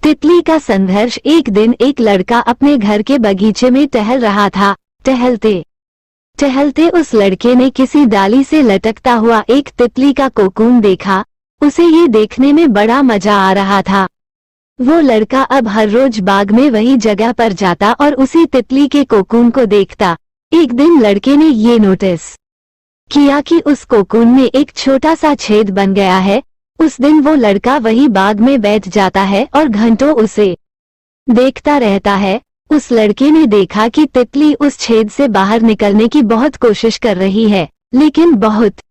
तितली का संघर्ष। एक दिन एक लड़का अपने घर के बगीचे में टहल रहा था। टहलते टहलते उस लड़के ने किसी डाली से लटकता हुआ एक तितली का कोकून देखा। उसे ये देखने में बड़ा मजा आ रहा था। वो लड़का अब हर रोज बाग में वही जगह पर जाता और उसी तितली के कोकून को देखता। एक दिन लड़के ने ये नोटिस किया कि उस कोकून में एक छोटा सा छेद बन गया है। उस दिन वो लड़का वही बाग में बैठ जाता है और घंटों उसे देखता रहता है। उस लड़के ने देखा कि तितली उस छेद से बाहर निकलने की बहुत कोशिश कर रही है, लेकिन बहुत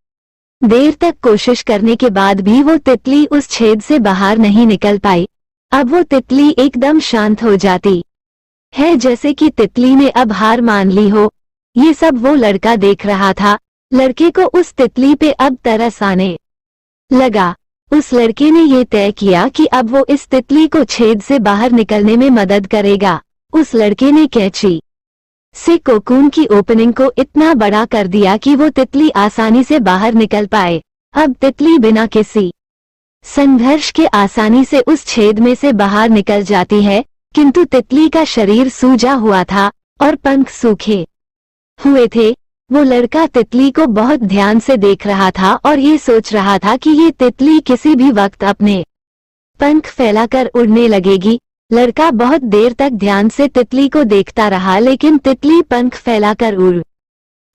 देर तक कोशिश करने के बाद भी वो तितली उस छेद से बाहर नहीं निकल पाई। अब वो तितली एकदम शांत हो जाती है, जैसे कि तितली ने अब हार मान ली हो। ये सब वो लड़का देख रहा था। लड़के को उस तितली पे अब तरस आने लगा। उस लड़के ने ये तय किया कि अब वो इस तितली को छेद से बाहर निकलने में मदद करेगा। उस लड़के ने कैंची से कोकून की ओपनिंग को इतना बड़ा कर दिया कि वो तितली आसानी से बाहर निकल पाए। अब तितली बिना किसी संघर्ष के आसानी से उस छेद में से बाहर निकल जाती है, किंतु तितली का शरीर सूजा हुआ था और पंख सूखे हुए थे। वो लड़का तितली को बहुत ध्यान से देख रहा था और ये सोच रहा था कि ये तितली किसी भी वक्त अपने पंख फैलाकर उड़ने लगेगी। लड़का बहुत देर तक ध्यान से तितली को देखता रहा, लेकिन तितली पंख फैलाकर उड़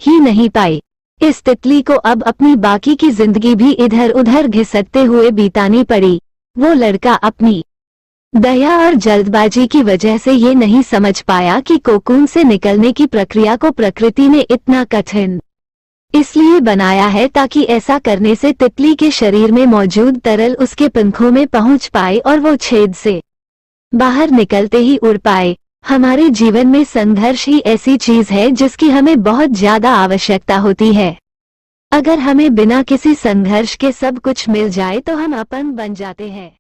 ही नहीं पाई। इस तितली को अब अपनी बाकी की जिंदगी भी इधर उधर घिसटते हुए बितानी पड़ी। वो लड़का अपनी दया और जल्दबाजी की वजह से ये नहीं समझ पाया कि कोकून से निकलने की प्रक्रिया को प्रकृति ने इतना कठिन इसलिए बनाया है ताकि ऐसा करने से तितली के शरीर में मौजूद तरल उसके पंखों में पहुंच पाए और वो छेद से बाहर निकलते ही उड़ पाए। हमारे जीवन में संघर्ष ही ऐसी चीज है जिसकी हमें बहुत ज्यादा आवश्यकता होती है। अगर हमें बिना किसी संघर्ष के सब कुछ मिल जाए तो हम अपंग बन जाते हैं।